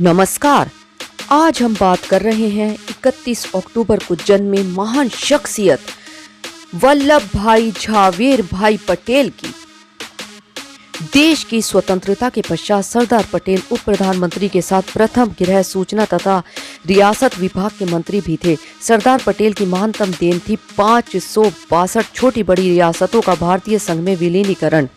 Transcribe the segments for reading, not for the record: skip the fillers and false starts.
नमस्कार। आज हम बात कर रहे हैं 31 अक्टूबर को जन्मे महान शख्सियत वल्लभ भाई झावेर भाई पटेल की। देश की स्वतंत्रता के पश्चात सरदार पटेल उप प्रधानमंत्री के साथ प्रथम गृह सूचना तथा रियासत विभाग के मंत्री भी थे। सरदार पटेल की महानतम देन थी 562 छोटी बड़ी रियासतों का भारतीय संघ में विलीनीकरण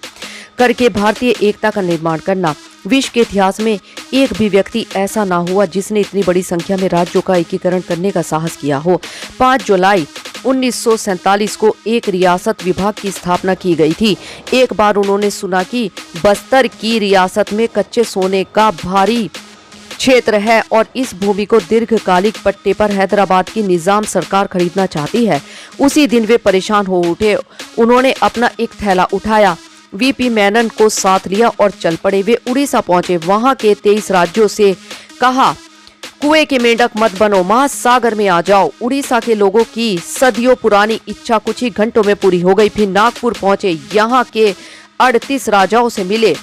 करके भारतीय एकता का निर्माण करना। विश्व के इतिहास में एक भी व्यक्ति ऐसा ना हुआ जिसने इतनी बड़ी संख्या में राज्यों का एकीकरण करने का साहस किया हो। 5 जुलाई 1947 को एक रियासत विभाग की स्थापना की गई थी। एक बार उन्होंने सुना कि बस्तर की रियासत में कच्चे सोने का भारी क्षेत्र है और इस भूमि को दीर्घकालिक पट्टे पर हैदराबाद की निजाम सरकार खरीदना चाहती है। उसी दिन वे परेशान हो उठे। उन्होंने अपना एक थैला उठाया, वीपी मेनन को साथ लिया और चल पड़े। वे उड़ीसा पहुंचे। वहां के 23 राज्यों से कहा, कुएं के मेंढक मत बनो, महासागर में आ जाओ। उड़ीसा के लोगों की सदियों पुरानी इच्छा कुछ ही घंटों में पूरी हो गई। फिर नागपुर पहुंचे, यहाँ के 38 राजाओं से मिले।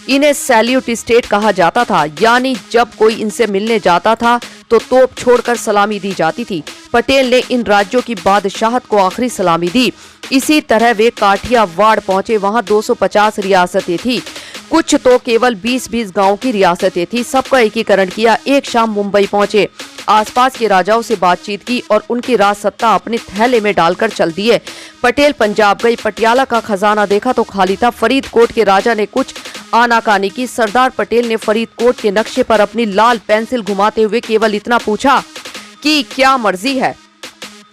इन्हें सैल्यूट स्टेट कहा जाता था, यानी जब कोई इनसे मिलने जाता था तो तोप छोड़कर सलामी दी जाती थी। पटेल ने इन राज्यों की बादशाहत को आखिरी सलामी दी। इसी तरह वे काठियावाड़ पहुंचे। वहां 250 रियासतें थी, कुछ तो केवल 20-20 गांव की रियासतें थी। सबका एकीकरण किया। एक शाम मुंबई पहुंचे, आसपास के राजाओं से बातचीत की और उनकी राज सत्ता अपने थैले में डालकर चल दिए। पटेल पंजाब गई। पटियाला का खजाना देखा तो खाली था। फरीदकोट के राजा ने कुछ आनाकानी की। सरदार पटेल ने फरीदकोट के नक्शे पर अपनी लाल पेंसिल घुमाते हुए केवल इतना पूछा कि क्या मर्जी है।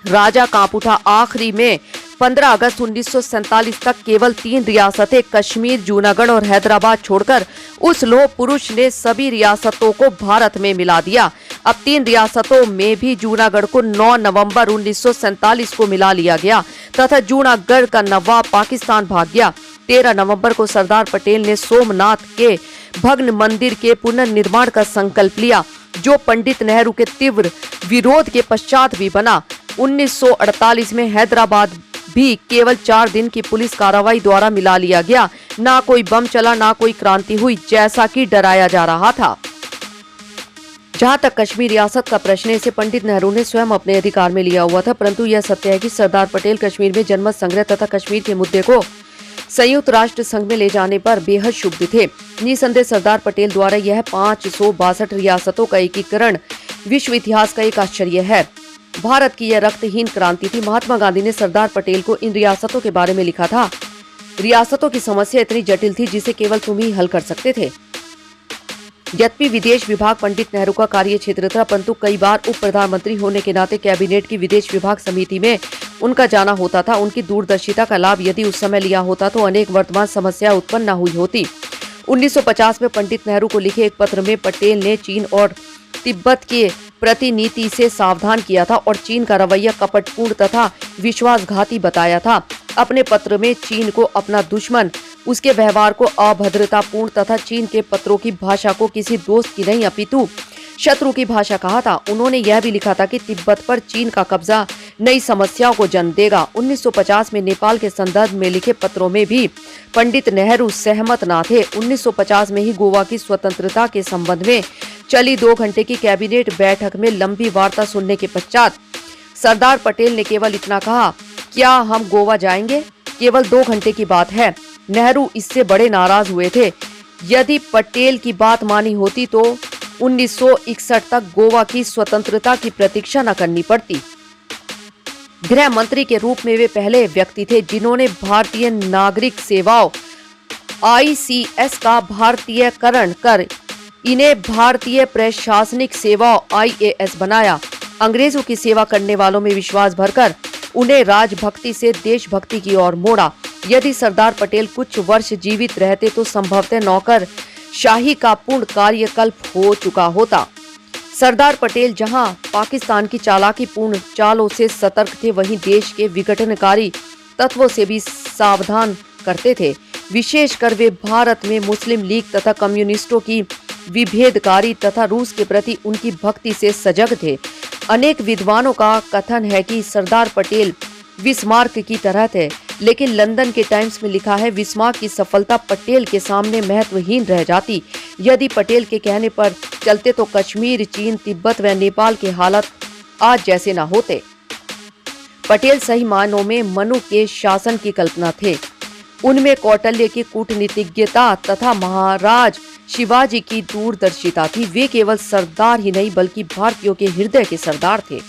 राजा कांप उठा। आखिरी में 15 अगस्त 1947 तक केवल 3 रियासतें कश्मीर, जूनागढ़ और हैदराबाद छोड़कर उस लोह पुरुष ने सभी रियासतों को भारत में मिला दिया। अब 3 रियासतों में भी जूनागढ़ को 9 नवंबर 1947 को मिला लिया गया तथा जूनागढ़ का नवाब पाकिस्तान भाग गया। 13 नवंबर को सरदार पटेल ने सोमनाथ के भग्न मंदिर के पुनर्निर्माण का संकल्प लिया, जो पंडित नेहरू के तीव्र विरोध के पश्चात भी बना। 1948 में हैदराबाद भी केवल 4 दिन की पुलिस कार्रवाई द्वारा मिला लिया गया। ना कोई बम चला, ना कोई क्रांति हुई, जैसा कि डराया जा रहा था। जहां तक कश्मीर रियासत का प्रश्न है, इसे पंडित नेहरू ने स्वयं अपने अधिकार में लिया हुआ था, परंतु यह सत्य है कि सरदार पटेल कश्मीर में जनमत संग्रह तथा कश्मीर के मुद्दे को संयुक्त राष्ट्र संघ में ले जाने पर बेहद क्षुब्ध थे। निसंदेह सरदार पटेल द्वारा यह 562 रियासतों का एकीकरण विश्व इतिहास का एक आश्चर्य है। भारत की यह रक्तहीन क्रांति थी। महात्मा गांधी ने सरदार पटेल को इन रियासतों के बारे में लिखा था, रियासतों की समस्या इतनी जटिल थी जिसे केवल तुम ही हल कर सकते थे। यद्यपि विदेश विभाग पंडित नेहरू का कार्य क्षेत्र था, परंतु कई बार उप प्रधानमंत्री होने के नाते कैबिनेट की विदेश विभाग समिति में उनका जाना होता था। उनकी दूरदर्शिता का लाभ यदि उस समय लिया होता तो अनेक वर्तमान समस्या उत्पन्न न हुई होती। 1950 में पंडित नेहरू को लिखे एक पत्र में पटेल ने चीन और तिब्बत के प्रतिनीति से सावधान किया था और चीन का रवैया कपटपूर्ण तथा विश्वासघाती बताया था। अपने पत्र में चीन को अपना दुश्मन, उसके व्यवहार को अभद्रतापूर्ण तथा चीन के पत्रों की भाषा को किसी दोस्त की नहीं अपितु शत्रु की भाषा कहा था। उन्होंने यह भी लिखा था कि तिब्बत पर चीन का कब्जा नई समस्याओं को जन्म देगा। 1950 में नेपाल के संदर्भ में लिखे पत्रों में भी पंडित नेहरू सहमत न थे। 1950 में ही गोवा की स्वतंत्रता के संबंध में चली 2 घंटे की कैबिनेट बैठक में लंबी वार्ता सुनने के पश्चात सरदार पटेल ने केवल इतना कहा, क्या हम गोवा जाएंगे? केवल 2 घंटे की बात है। नेहरू इससे बड़े नाराज हुए थे। यदि पटेल की बात मानी होती तो 1961 तक गोवा की स्वतंत्रता की प्रतीक्षा न करनी पड़ती। गृह मंत्री के रूप में वे पहले व्यक्ति थे जिन्होंने भारतीय नागरिक सेवाओं ICS का भारतीयकरण कर इन्हें भारतीय प्रशासनिक सेवाओं IAS बनाया। अंग्रेजों की सेवा करने वालों में विश्वास भरकर उन्हें राजभक्ति से देशभक्ति की ओर मोड़ा। यदि सरदार पटेल कुछ वर्ष जीवित रहते तो संभवतः नौकर शाही का पूर्ण कार्यकल्प हो चुका होता। सरदार पटेल जहां पाकिस्तान की चालाकीपूर्ण चालों से सतर्क थे, वहीं देश के विघटनकारी तत्वों से भी सावधान करते थे। विशेषकर वे भारत में मुस्लिम लीग तथा कम्युनिस्टों की विभेदकारी तथा रूस के प्रति उनकी भक्ति से सजग थे। अनेक विद्वानों का कथन है कि सरदार पटेल बिस्मार्क की तरह थे, लेकिन लंदन के टाइम्स में लिखा है, बिस्मार्क की सफलता पटेल के सामने महत्वहीन रह जाती। यदि पटेल के कहने पर चलते तो कश्मीर, चीन, तिब्बत व नेपाल के हालात आज जैसे ना होते। पटेल सही मायनों में मनु के शासन की कल्पना थे। उनमें कौटिल्य की कूटनीतिज्ञता तथा महाराज शिवाजी की दूरदर्शिता थी। वे केवल सरदार ही नहीं बल्कि भारतीयों के हृदय के सरदार थे।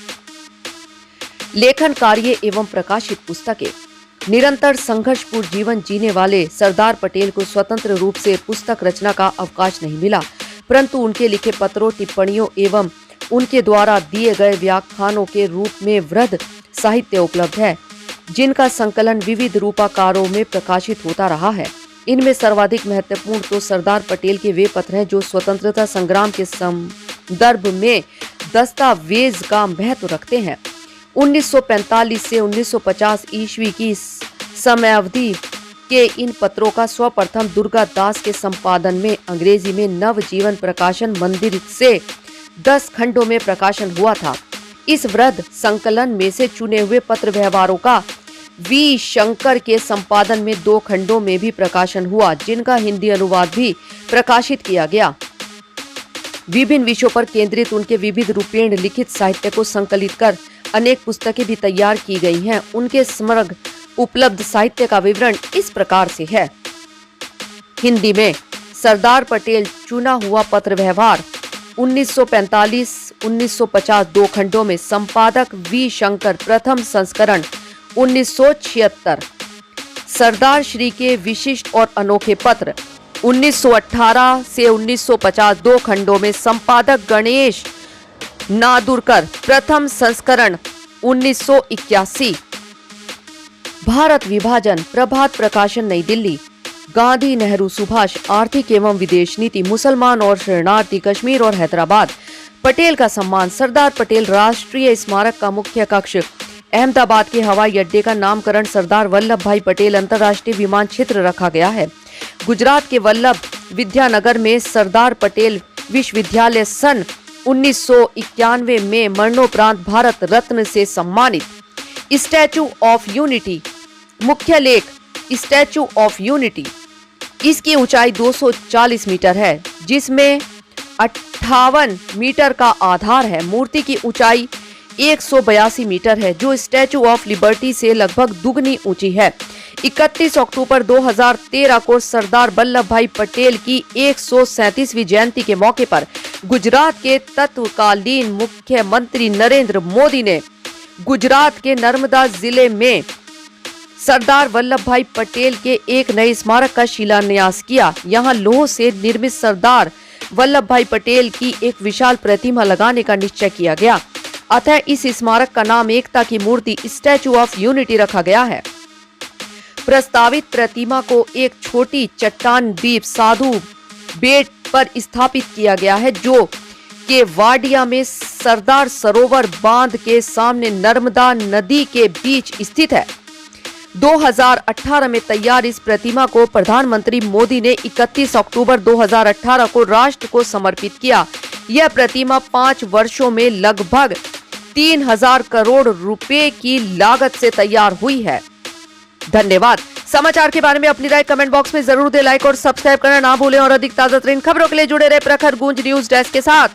लेखन कार्य एवं प्रकाशित पुस्तकें। निरंतर संघर्षपूर्ण जीवन जीने वाले सरदार पटेल को स्वतंत्र रूप से पुस्तक रचना का अवकाश नहीं मिला, परंतु उनके लिखे पत्रों, टिप्पणियों एवं उनके द्वारा दिए गए व्याख्यानों के रूप में वृहद साहित्य उपलब्ध है, जिनका संकलन विविध रूपाकारों में प्रकाशित होता रहा है। इनमें सर्वाधिक महत्वपूर्ण तो सरदार पटेल के वे पत्र हैं जो स्वतंत्रता संग्राम के संदर्भ में दस्तावेज का महत्व रखते हैं। 1945 से 1950 ईस्वी की समयावधि के इन पत्रों का सर्वप्रथम दुर्गा दास के संपादन में अंग्रेजी में नवजीवन प्रकाशन मंदिर से 10 खंडों में प्रकाशन हुआ था। इस वृहद संकलन में से चुने हुए पत्र व्यवहारों का वी शंकर के संपादन में 2 खंडों में भी प्रकाशन हुआ, जिनका हिंदी अनुवाद भी प्रकाशित किया गया। विभिन्न विषयों पर केंद्रित उनके विविध रूपेण लिखित साहित्य को संकलित कर अनेक पुस्तकें भी तैयार की गई हैं। उनके समग्र उपलब्ध साहित्य का विवरण इस प्रकार से है। हिंदी में सरदार पटेल चुना हुआ पत्र व्यवहार 1945-1950 2 खंडों में, संपादक वी शंकर, प्रथम संस्करण 1976। सरदार श्री के विशिष्ट और अनोखे पत्र 1918 से 1950 2 खंडों में, संपादक गणेश नादुरकर, प्रथम संस्करण 1981। भारत विभाजन, प्रभात प्रकाशन, नई दिल्ली। गांधी, नेहरू, सुभाष, आर्थिक एवं विदेश नीति, मुसलमान और शरणार्थी, कश्मीर और हैदराबाद, पटेल का सम्मान। सरदार पटेल राष्ट्रीय स्मारक का मुख्य कक्ष, अहमदाबाद के हवाई अड्डे का नामकरण सरदार वल्लभ भाई पटेल अंतर्राष्ट्रीय विमान क्षेत्र रखा गया है। गुजरात के वल्लभ विद्यानगर में सरदार पटेल विश्वविद्यालय सन 1991 में मरणोपरांत भारत रत्न से सम्मानित। स्टैचू ऑफ यूनिटी, मुख्य लेख स्टैचू ऑफ यूनिटी। इसकी ऊंचाई 240 मीटर है, जिसमें 58 मीटर का आधार है। मूर्ति की ऊंचाई 182 मीटर है, जो स्टैचू ऑफ लिबर्टी से लगभग दुगनी ऊंची है। 31 अक्टूबर 2013 को सरदार वल्लभ भाई पटेल की 137वीं जयंती के मौके पर गुजरात के तत्कालीन मुख्यमंत्री नरेंद्र मोदी ने गुजरात के नर्मदा जिले में सरदार वल्लभ भाई पटेल के एक नए स्मारक का शिलान्यास किया। यहां लौह से निर्मित सरदार वल्लभ भाई पटेल की एक विशाल प्रतिमा लगाने का निश्चय किया गया। अतः इस स्मारक का नाम एकता की मूर्ति स्टैचू ऑफ यूनिटी रखा गया है। प्रस्तावित प्रतिमा को एक छोटी चट्टान द्वीप साधु बेट पर स्थापित किया गया है, जो के वाडिया में सरदार सरोवर बांध के सामने नर्मदा नदी के बीच स्थित है। 2018 में तैयार इस प्रतिमा को प्रधानमंत्री मोदी ने 31 अक्टूबर 2018 को राष्ट्र को समर्पित किया। यह प्रतिमा 5 वर्षों में लगभग 3000 करोड़ रुपए की लागत से तैयार हुई है। धन्यवाद। समाचार के बारे में अपनी राय कमेंट बॉक्स में जरूर दें। लाइक और सब्सक्राइब करना ना भूलें और अधिक ताजा तरीन खबरों के लिए जुड़े रहे प्रखर गूंज न्यूज डेस्क के साथ।